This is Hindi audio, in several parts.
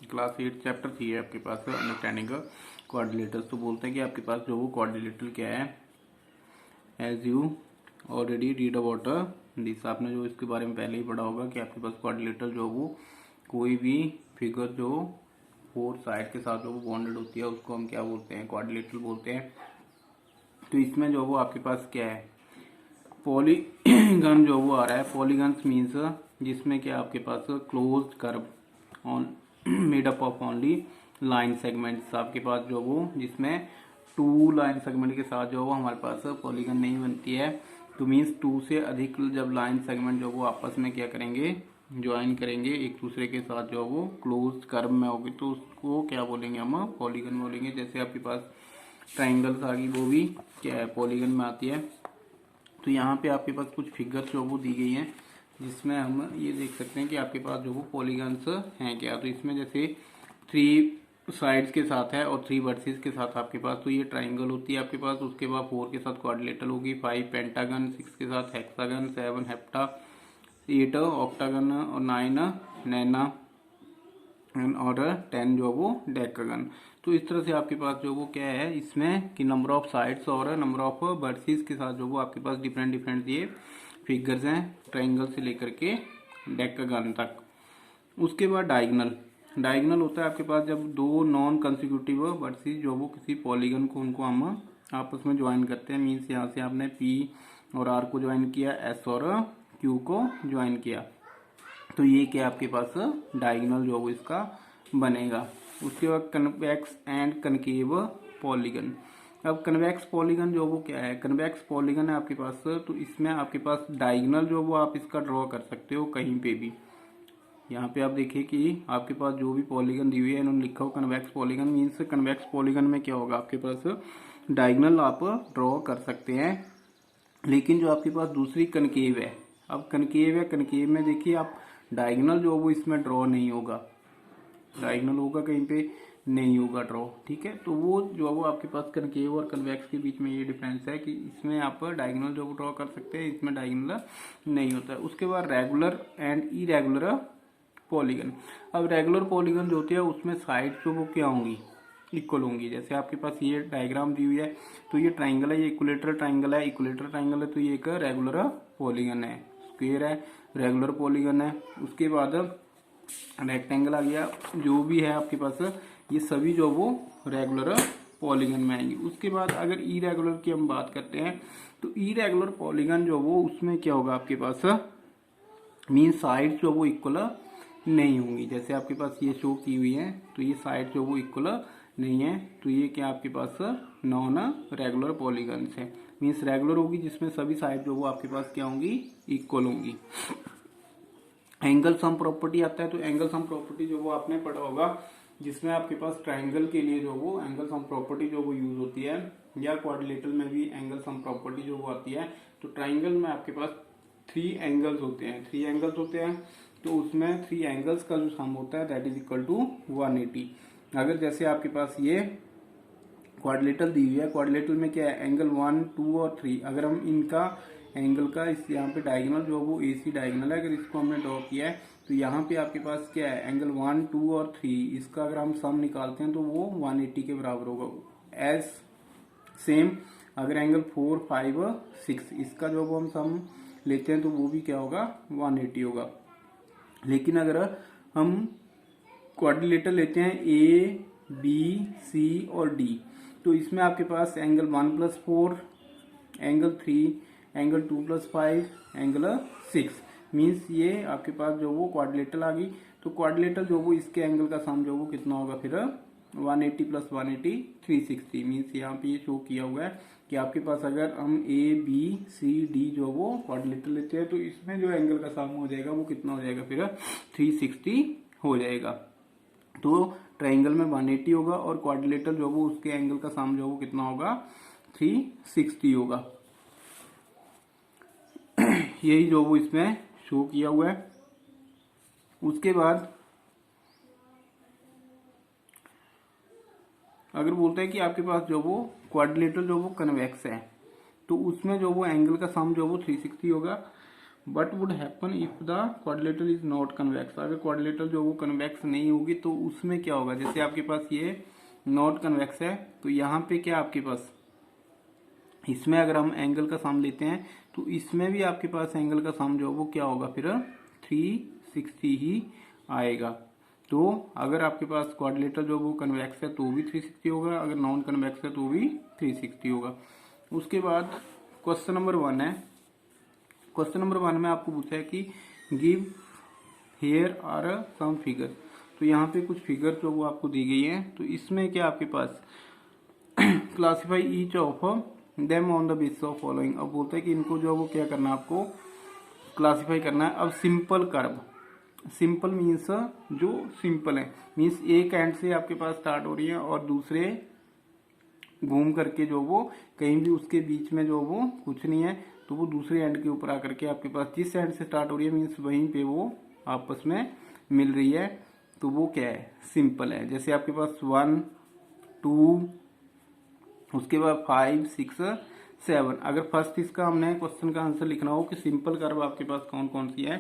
क्लास 8 चैप्टर 3 है आपके पास अंडरस्टैंडिंग क्वाड्रिलेटरल्स। तो बोलते हैं कि आपके पास जो वो क्वाड्रिलेटरल क्या है, as you already read about this, आपने जो इसके बारे में पहले ही पढ़ा होगा कि आपके पास क्वाड्रिलेटरल जो वो कोई भी फिगर जो 4 साइड के साथ जो वो बॉन्डेड होती है उसको हम क्या बोलते हैं, क्वाड्रिलेटरल बोलते हैं। तो इसमें जो वो आपके पास क्या है, पॉलीगन जो वो आ रहा है, पॉलीगन्स मीन्स जिसमें क्या आपके पास closed curve on made up of only line segments, आपके पास जो वो जिसमें 2 लाइन सेगमेंट के साथ जो वो हमारे पास पॉलीगन नहीं बनती है। तो मीन्स 2 से अधिक जब लाइन सेगमेंट जो वो आपस में क्या करेंगे, ज्वाइन करेंगे एक दूसरे के साथ जो वो क्लोज्ड कर्व में होगी, तो उसको क्या बोलेंगे, हम पॉलीगन बोलेंगे। जैसे आपके पास ट्राइंगल्स आ गई, वो भी क्या है, पॉलीगन में आती है। तो यहाँ पे आपके पास कुछ फिगर्स जो वो दी गई हैं जिसमें हम ये देख सकते हैं कि आपके पास जो वो पॉलीगन्स हैं क्या। तो इसमें जैसे 3 साइड्स के साथ है और 3 वर्सेस के साथ आपके पास, तो ये ट्राइंगल होती है आपके पास। उसके बाद 4 के साथ क्वाड्रिलेटरल होगी, 5 पेंटागन, 6 के साथ हेक्सागन, 7 हेप्टा, 8 ऑक्टागन और 9 नैना और 10 जो वो डेकागन। तो इस तरह से आपके पास जो वो क्या है इसमें कि नंबर ऑफ साइड्स और नंबर ऑफ वर्सेस के साथ जो वो आपके पास डिफरेंट डिफरेंट ये फिगर्स हैं, ट्रायंगल से लेकर के डेकागन तक। उसके बाद डायगोनल, डायगोनल होता है आपके पास जब 2 नॉन कंसेक्यूटिव वर्सेस जो वो किसी पॉलीगन को उनको हम आपस में ज्वाइन करते हैं। मीन्स यहाँ से आपने P और R को ज्वाइन किया, S और Q को ज्वाइन किया, तो ये क्या आपके पास डायगोनल जो वो इसका बनेगा। उसके बाद कन्वेक्स एंड कनकेव पॉलीगन। अब कन्वेक्स पॉलीगन जो वो क्या है, कन्वेक्स पॉलीगन है आपके पास, तो इसमें आपके पास डायगोनल जो वो आप इसका ड्रॉ कर सकते हो कहीं पे भी। यहाँ पे आप देखिए कि आपके पास जो भी पॉलीगन दी हुई है इन्होंने लिखा हो convex polygon, means convex polygon में क्या होगा, आपके पास डायगोनल आप ड्रॉ कर सकते हैं। लेकिन जो आपके पास दूसरी कनकेव है, अब कनकेव है, कनकेव में देखिए आप डायगोनल जो वो इसमें ड्रॉ नहीं होगा, डायगोनल होगा कहीं पे नहीं होगा ड्रॉ, ठीक है। तो वो जो वो आपके पास कनकेव और कन्वेक्स के बीच में ये डिफरेंस है कि इसमें आप डायगोनल जो ड्रॉ कर सकते हैं, इसमें डायगोनल नहीं होता है। उसके बाद रेगुलर एंड इरेगुलर पॉलीगन। अब रेगुलर पॉलीगन जो होती है उसमें साइड जो वो क्या होंगी, इक्वल होंगी। जैसे आपके पास ये डायग्राम दी हुई है, तो ये ट्राइंगल है, ये इक्विलेटरल ट्राइंगल है, इक्विलेटरल ट्राइंगल है, तो ये एक रेगुलर पॉलीगन है। स्क्वायर है, रेगुलर पॉलीगन है। उसके बाद रेक्टेंगल आ गया, जो भी है आपके पास ये सभी जो वो रेगुलर पॉलीगन में आएंगे। उसके बाद अगर इरेगुलर की हम बात करते हैं, तो इरेगुलर पॉलीगन जो वो उसमें क्या होगा आपके पास, मीन साइड जो वो इक्वल नहीं होंगी। जैसे आपके पास ये शो की हुई है, तो ये साइड जो वो इक्वल नहीं है, तो ये क्या आपके पास नॉन रेगुलर पॉलीगन है। मीन्स रेगुलर होगी जिसमें सभी साइड जो वो आपके पास क्या होंगी, इक्वल होंगी। एंगल सम प्रॉपर्टी आता है, तो एंगल सम प्रॉपर्टी जो वो आपने पढ़ा होगा, जिसमें आपके पास ट्राइंगल के लिए जो वो एंगल सम प्रॉपर्टी जो वो यूज होती है, या क्वाड्रिलेटरल में भी एंगल सम प्रॉपर्टी जो वो आती है। तो ट्राइंगल में आपके पास 3 एंगल्स होते हैं, 3 एंगल्स होते हैं, तो उसमें 3 एंगल्स का जो सम होता है दैट इज इक्वल टू 180। अगर जैसे आपके पास ये क्वाड्रिलेटरल दी हुई है, क्वाड्रिलेटरल में क्या है, एंगल 1, 2 और 3, अगर हम इनका एंगल का इस यहाँ पे डायगोनल जो वो AC डायगोनल है, अगर इसको हमने ड्रॉ किया है, तो यहाँ पे आपके पास क्या है, एंगल 1, 2 और 3, इसका अगर हम सम निकालते हैं तो वो 180 के बराबर होगा। एज सेम अगर एंगल 4, 5, 6 इसका जो वो हम सम लेते हैं तो वो भी क्या होगा, 180 होगा। लेकिन अगर हम क्वाड्रिलेटरल लेते हैं A, B, C और D, तो इसमें आपके पास angle 1+4, angle 3, angle 2+5, angle 6, means ये आपके पास जो वो क्वाड्रिलेटरल आ गई। तो क्वाड्रिलेटरल जो वो इसके एंगल का सम जो वो कितना होगा फिर 180 + 180 360। मीन्स यहाँ पे ये शो किया हुआ है कि आपके पास अगर हम A, B, C, D जो वो क्वाड्रिलेटरल लेते हैं, तो इसमें जो एंगल का सम हो जाएगा वो कितना हो जाएगा फिर 360 हो जाएगा। तो ट्राइंगल में 180 होगा और क्वाड्रिलेटरल जो वो उसके एंगल का सम जो वो कितना होगा, 360 होगा। यही जो वो इसमें शो किया हुआ है। उसके बाद अगर बोलता है कि आपके पास जो वो क्वाड्रिलेटरल जो वो कन्वेक्स है, तो उसमें जो वो एंगल का सम जो वो 360 होगा। But would happen if the quadrilateral is not convex. अगर क्वाड्रिलेटरल जो वो कन्वेक्स नहीं होगी तो उसमें क्या होगा, जैसे आपके पास ये नॉट कन्वेक्स है तो यहाँ पे क्या आपके पास, इसमें अगर हम एंगल का सम लेते हैं तो इसमें भी आपके पास एंगल का सम जो वो क्या होगा फिर 360 ही आएगा। तो अगर आपके पास क्वाड्रिलेटरल जो वो कन्वेक्स है तो भी 360 होगा, अगर नॉन कन्वेक्स है तो भी 360 होगा। उसके बाद क्वेश्चन नंबर 1 है। क्वेश्चन नंबर 1 में आपको पूछा है कि give here are some figure. तो यहाँ पे कुछ फिगर जो वो आपको दी गई है, तो इसमें क्या आपके पास classify each of them on the basis of following. अब बोलते हैं कि इनको जो वो क्या करना है, आपको क्लासीफाई करना है। अब सिंपल कर्व, सिंपल मीन्स जो सिंपल है, मीन्स एक एंड से आपके पास स्टार्ट हो रही है और दूसरे घूम करके जो वो कहीं भी उसके बीच में जो वो कुछ नहीं है, तो वो दूसरे एंड के ऊपर आकर के आपके पास जिस एंड से स्टार्ट हो रही है मीन्स वहीं पे वो आपस में मिल रही है, तो वो क्या है, सिंपल है। जैसे आपके पास 1 2 उसके बाद 5 6 7। अगर फर्स्ट इसका हमने क्वेश्चन का आंसर लिखना हो कि सिंपल कर्व आपके पास कौन कौन सी है,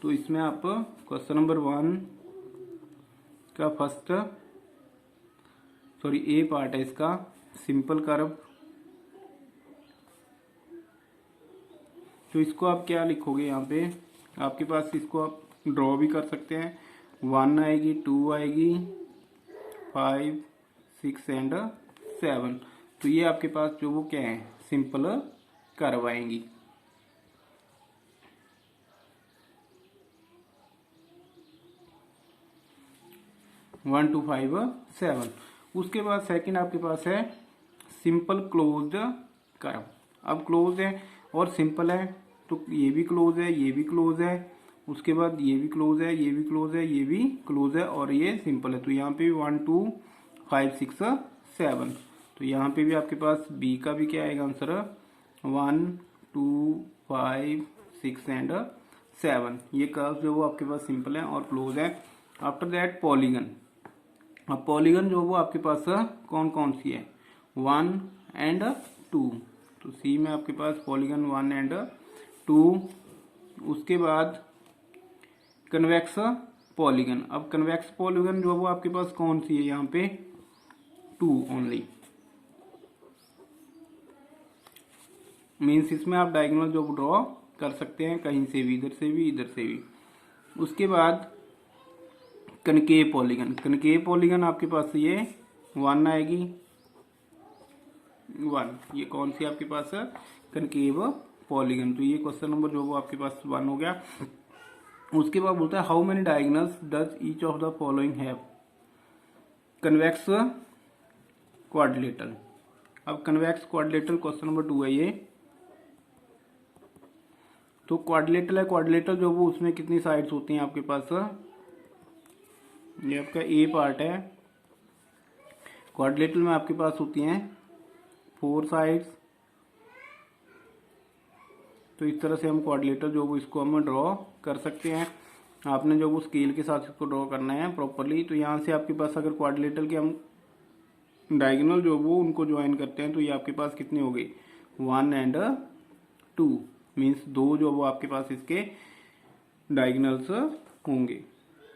तो इसमें आप क्वेश्चन नंबर 1 का फर्स्ट ए पार्ट है इसका सिंपल कर्व, तो इसको आप क्या लिखोगे, यहाँ पे आपके पास इसको आप ड्रॉ भी कर सकते हैं। 1 आएगी, 2 आएगी, 5 6 एंड 7। तो ये आपके पास जो वो क्या है, सिंपल कर्व आएंगी। One two 5 7। उसके बाद सेकंड आपके पास है सिंपल क्लोज्ड कर्व। अब क्लोज है और सिंपल है, तो ये भी क्लोज है, ये भी क्लोज है, उसके बाद ये भी क्लोज है, ये भी क्लोज है, ये भी क्लोज है और ये सिंपल है। तो यहाँ पे 1 2 5 6 7। तो यहाँ पे भी आपके पास बी का भी क्या आएगा आंसर, 1 2 5 6 एंड 7। ये कर्व जो वो आपके पास सिंपल है और क्लोज है। After that polygon. अब पॉलीगन जो वो आपके पास कौन कौन सी है, 1 एंड 2। तो सी में आपके पास पॉलीगन 1 एंड 2। उसके बाद कन्वेक्स पॉलीगन। अब कन्वेक्स पॉलीगन जो वो आपके पास कौन सी है, यहाँ पे 2 ओनली। मीन्स इसमें आप डायगोनल जो ड्रॉ कर सकते हैं कहीं से भी, इधर से भी इधर से भी। उसके बाद कनकेव पॉलीगन। कनकेव पॉलीगन आपके पास ये 1 आएगी, 1। ये कौन सी आपके पास है, कनकेव पॉलीगन। तो ये क्वेश्चन नंबर जो वो आपके पास 1 हो गया। उसके बाद बोलता है how many diagonals does each of the following have. Convex quadrilateral. अब कन्वेक्स क्वाड्रिलेटरल क्वेश्चन नंबर 2 है ये। तो क्वाड्रिलेटरल है, क्वाड्रिलेटरल जो वो उसमें कितनी साइड्स होती हैं आपके पास, ये आपका ए पार्ट है। क्वाड्रिलेटरल में आपके पास होती हैं 4 साइड्स। तो इस तरह से हम क्वाड्रिलेटरल जो वो इसको हम ड्रॉ कर सकते हैं। आपने जो वो स्केल के साथ इसको ड्रॉ करना है प्रॉपरली। तो यहाँ से आपके पास अगर क्वाड्रिलेटरल के हम डायगोनल जो वो उनको ज्वाइन करते हैं तो ये आपके पास कितने हो गए, 1 एंड 2। मीन्स 2 जो वो आपके पास इसके डायगोनल्स होंगे।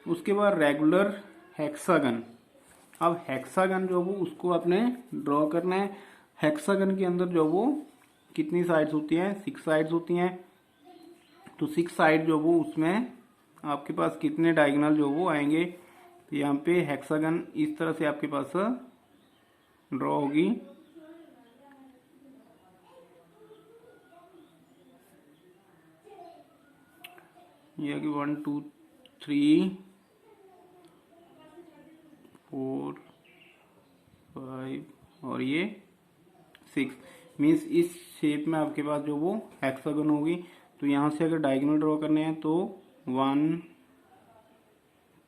उसके बाद रेगुलर हेक्सागन। अब हेक्सागन जो वो उसको आपने ड्रॉ करना है। हेक्सागन के अंदर जो वो कितनी साइड्स होती हैं, 6 साइड्स होती हैं। तो 6 साइड जो वो उसमें आपके पास कितने डायगोनल जो वो आएंगे। तो यहाँ पे हेक्सागन इस तरह से आपके पास ड्रॉ होगी। ये कि 1 2 3 4 5 और ये 6। मीन्स इस शेप में आपके पास जो वो हेक्सागन होगी। तो यहाँ से अगर डायगोनल ड्रॉ करने हैं तो 1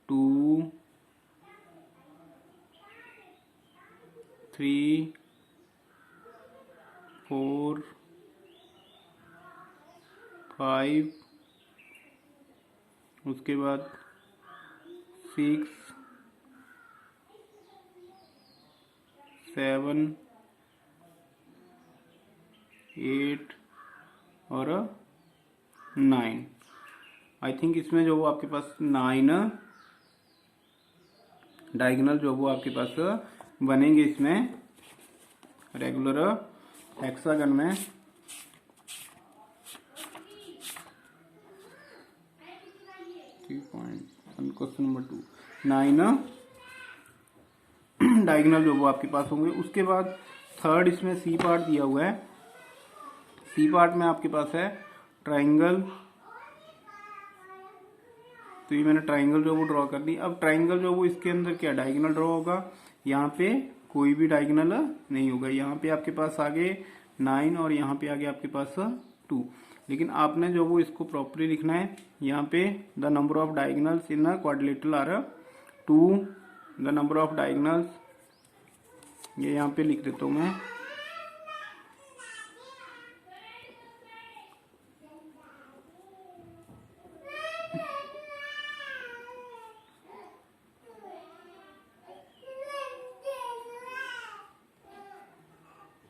2 3 4 5, उसके बाद 6 7 8 और 9। आई थिंक इसमें जो वो आपके पास 9 डायगोनल जो वो आपके पास बनेंगे इसमें रेगुलर हेक्सागन में। क्वेश्चन नंबर 2, 9 डायगोनल जो वो आपके पास होंगे। उसके बाद थर्ड इसमें सी पार्ट दिया हुआ है। सी पार्ट में आपके पास है ट्राइंगल। तो ये मैंने ट्राइंगल जो वो ड्रॉ कर दी। अब ट्राइंगल जो वो इसके अंदर क्या डायगोनल ड्रॉ होगा, यहाँ पे कोई भी डायगोनल नहीं होगा। यहाँ पे आपके पास आगे 9 और यहाँ पे आगे आपके पास 2। लेकिन आपने जो वो इसको प्रॉपर्ली लिखना है। यहाँ पे the number of diagonals in a quadrilateral are 2, the number of diagonals, ये यहाँ पे लिख देता हूँ मैं।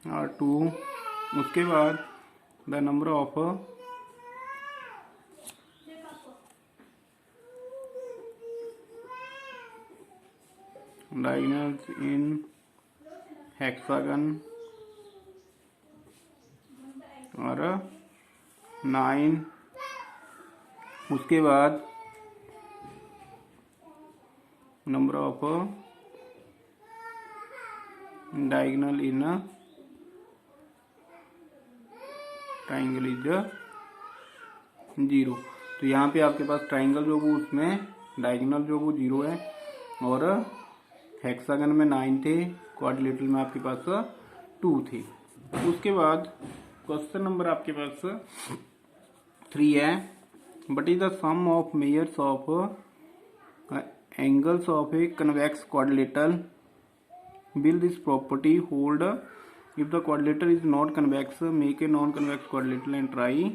और 2, उसके बाद the number of diagonals in hexagon और 9। उसके बाद number of diagonal in triangle is 0। तो यहाँ पे आपके पास ट्राइंगल जो वो उसमें डायगोनल जो वो 0 है और हेक्सागन में 9 थे, क्वाड्रिलेटरल में आपके पास 2 थे। उसके बाद क्वेश्चन नंबर आपके पास 3 है। But is the sum of measures of angles of a convex quadrilateral, will this property hold if the quadrilateral is not convex, make a non convex quadrilateral and try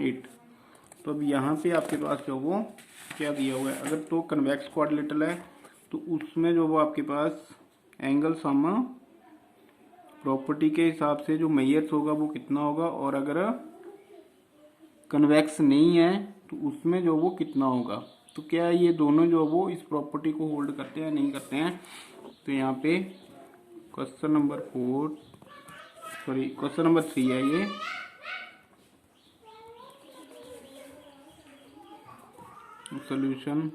it। तो अब यहाँ पे आपके पास जो वो क्या दिया हुआ है, अगर तो कन्वेक्स क्वाड्रिलेटरल है तो उसमें जो वो आपके पास एंगल सम प्रॉपर्टी के हिसाब से जो मेजर्स होगा वो कितना होगा, और अगर कन्वेक्स नहीं है तो उसमें जो वो कितना होगा। तो क्या ये दोनों जो वो इस प्रॉपर्टी को होल्ड करते हैं नहीं करते हैं। तो यहाँ पे क्वेश्चन नंबर 3 है ये। Solution,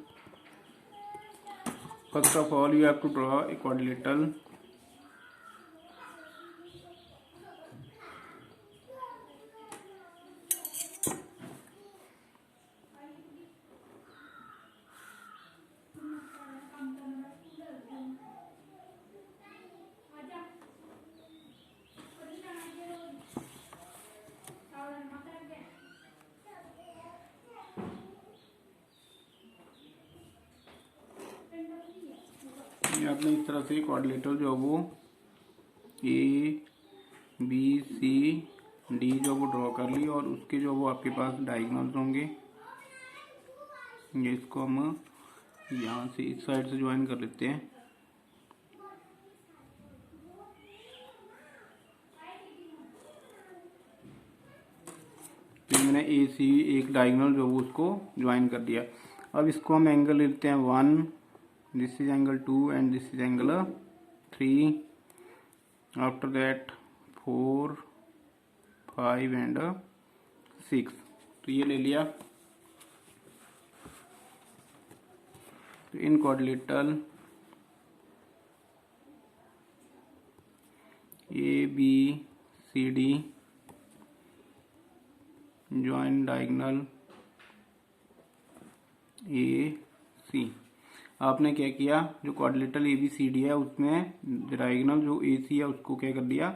first of all you have to draw a quadrilateral. आपने इस तरह से क्वाड्रिलेटरल जो वो ABCD जो वो ड्रॉ कर ली, और उसके जो वो आपके पास डायगोनल्स होंगे। ये इसको हम यहाँ से इस साइड से ज्वाइन कर लेते हैं। तो मैंने AC एक डायगोनल जो वो उसको ज्वाइन कर दिया। अब इसको हम एंगल लेते हैं 1, this is angle 2 and this is angle 3, after that 4, 5 and 6। तो ये ले लिया। तो इन quadrilateral ABCD join diagonal AC। आपने क्या किया, जो क्वाड्रिलेटरल ABCD है उसमें डायगोनल जो AC है उसको क्या कर दिया,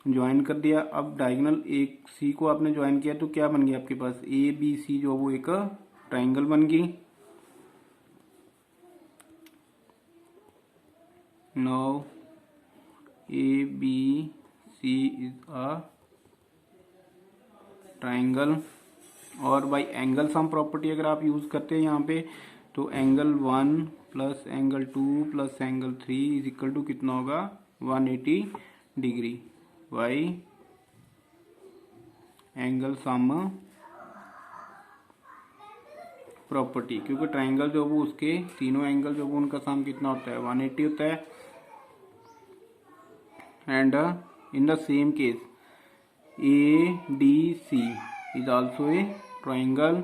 ज्वाइन कर दिया। अब डायगोनल एक C को आपने ज्वाइन किया तो क्या बन गया आपके पास, ABC जो वो एक ट्राइंगल बन गई। Now ABC is a triangle. और बाई एंगल सम प्रॉपर्टी अगर आप यूज करते हैं यहाँ पे, तो angle 1 plus angle 2 plus angle 3 is equal to कितना होगा, 180 degree by angle sum property, क्योंकि ट्राइंगल जो वो उसके तीनों एंगल जो वो उनका सम कितना होता है 180 होता है। And in the same case ADC is also a triangle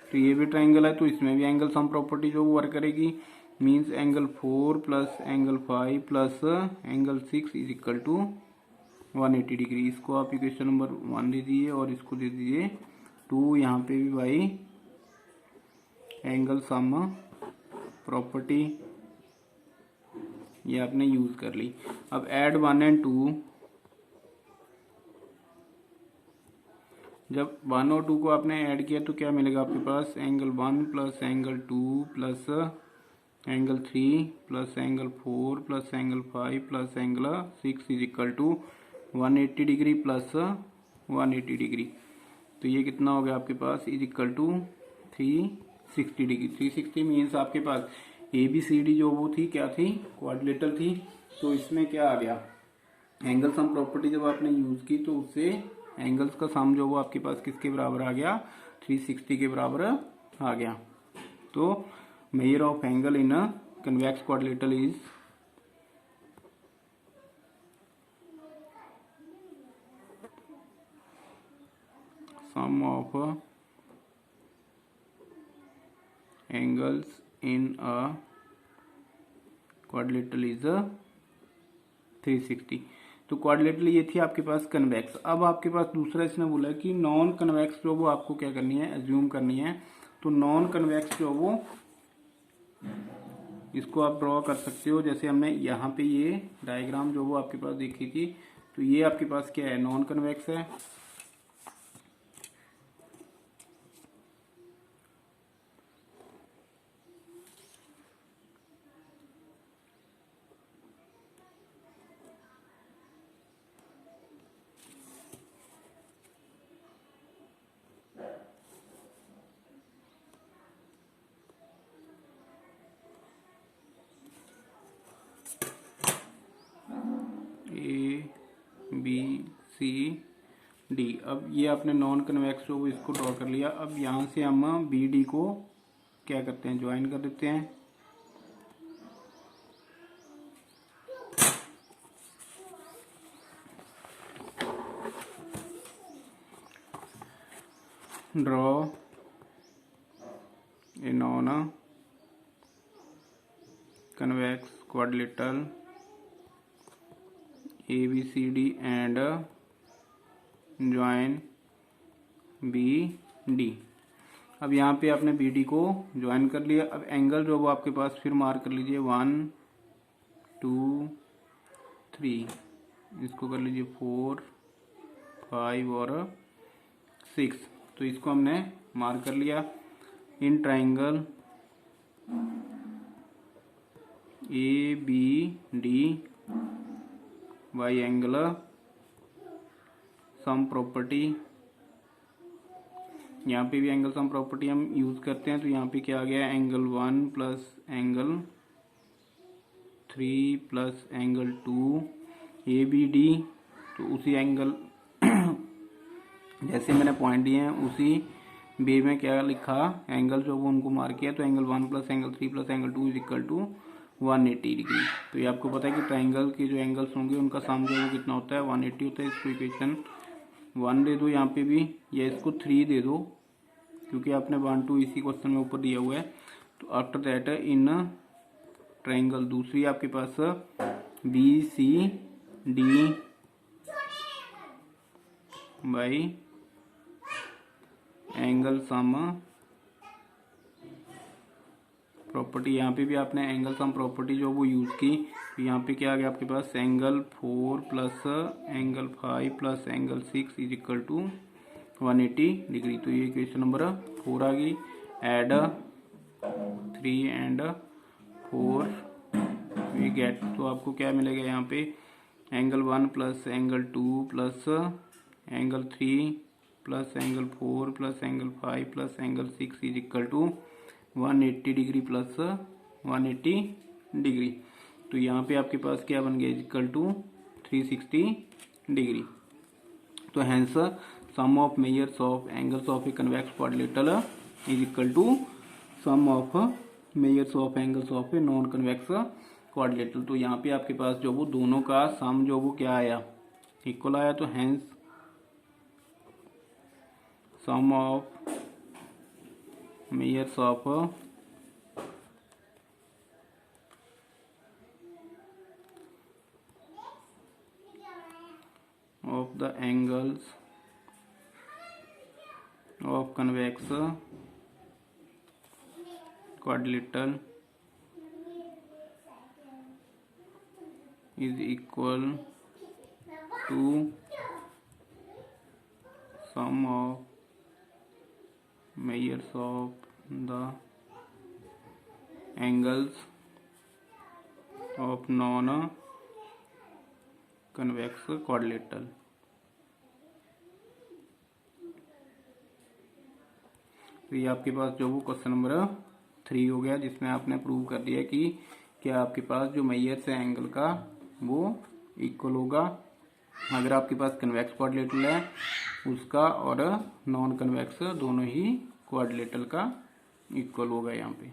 तो ये भी ट्राइंगल है, तो इसमें भी एंगल सम प्रॉपर्टी जो वर्क करेगी। Means angle 4 plus angle 5 plus angle 6 is equal to 180 degree. इसको आप इक्वेशन नंबर 1 दे दीजिए और इसको दे दीजिए 2। यहाँ पे भी भाई एंगल सम प्रॉपर्टी ये आपने यूज कर ली। अब ऐड 1 एंड 2, जब 1 और 2 को आपने ऐड किया तो क्या मिलेगा आपके पास, angle 1 plus angle 2 plus angle 3 plus angle 4 plus angle 5 plus angle 6 is equal to 180 degree plus 180 degree. तो ये कितना हो गया आपके पास, is equal to 360 degree. 360 means आपके पास ABCD जो वो थी क्या थी, क्वाड्रिलेटरल थी। तो इसमें क्या आ गया, एंगल सम प्रॉपर्टी जब आपने यूज की तो उससे एंगल्स का सम जो वो आपके पास किसके बराबर आ गया, 360 के बराबर आ गया। तो measure of angle in a convex quadrilateral is sum of angles in a quadrilateral is 360। तो क्वाड्रिलेटरल ये थी आपके पास कन्वेक्स। अब आपके पास दूसरा इसने बोला कि नॉन कन्वेक्स जो वो आपको क्या करनी है, एज्यूम करनी है। तो नॉन कन्वेक्स जो वो इसको आप ड्रॉ कर सकते हो। जैसे हमने यहाँ पे ये डायग्राम जो वो आपके पास देखी थी, तो ये आपके पास क्या है, नॉन कन्वेक्स है। ABCD। अब ये आपने नॉन कन्वेक्स जो इसको ड्रॉ कर लिया। अब यहाँ से हम BD को क्या करते हैं, ज्वाइन कर देते हैं। Draw a non convex quadrilateral ABCD and join BD। अब यहाँ पे आपने BD को ज्वाइन कर लिया। अब एंगल जो वो आपके पास फिर मार्क कर लीजिए 1 2 3, इसको कर लीजिए 4 5 और 6। तो इसको हमने मार्क कर लिया। In triangle ABD by angle sum property, यहाँ पे भी एंगल सम प्रॉपर्टी हम यूज करते हैं। तो यहाँ पे क्या आ गया, angle 1 plus angle 3 plus angle 2 ABD। तो उसी एंगल जैसे मैंने पॉइंट दिए हैं उसी वे में क्या लिखा, एंगल जो वो उनको मार्क किया। तो angle 1 plus angle 3 plus angle 2 is equal to 180 degree. तो ये आपको पता है कि ट्राइंगल के जो एंगल्स होंगे उनका सम जो है वो कितना होता है, 180 होता है। इसको इक्वेशन 1 दे दो यहाँ पे भी, या इसको 3 दे दो क्योंकि आपने 1 2 इसी क्वेश्चन में ऊपर दिया हुआ है। तो आफ्टर दैट इन ट्राइंगल दूसरी आपके पास BCD by angle sum property. यहाँ पे भी आपने एंगल सम प्रॉपर्टी जो वो यूज की। तो यहाँ पे क्या आ गया आपके पास, angle 4 plus angle 5 plus angle 6 is equal to 180 degree. तो ये इक्वेशन नंबर 4 आ गई। एड 3 एंड 4 वी गेट, तो आपको क्या मिलेगा यहाँ पे, angle 1 plus angle 2 plus angle 3 plus angle 4 plus angle 5 plus angle 6 is equal to 180 degree plus 180 degree. तो यहाँ पे आपके पास क्या बन गया, इक्वल टू 360 डिग्री। तो hence sum of measures of angles of a convex quadrilateral is equal to sum of measures of angles of a non convex quadrilateral. तो यहाँ पे आपके पास जो वो दोनों का सम जो वो क्या आया, इक्वल आया। तो hence sum of measures of the angles of convex quadrilateral is equal to sum of measures of the angles of non convex quadrilateral। तो ये आपके पास जो वो क्वेश्चन नंबर 3 हो गया, जिसमें आपने प्रूव कर दिया कि क्या आपके पास जो मेजर्स है एंगल का वो इक्वल होगा अगर आपके पास कन्वेक्स क्वाड्रिलेटरल है उसका, और नॉन कन्वेक्स दोनों ही क्वाड्रिलेटरल का इक्वल होगा यहाँ पे।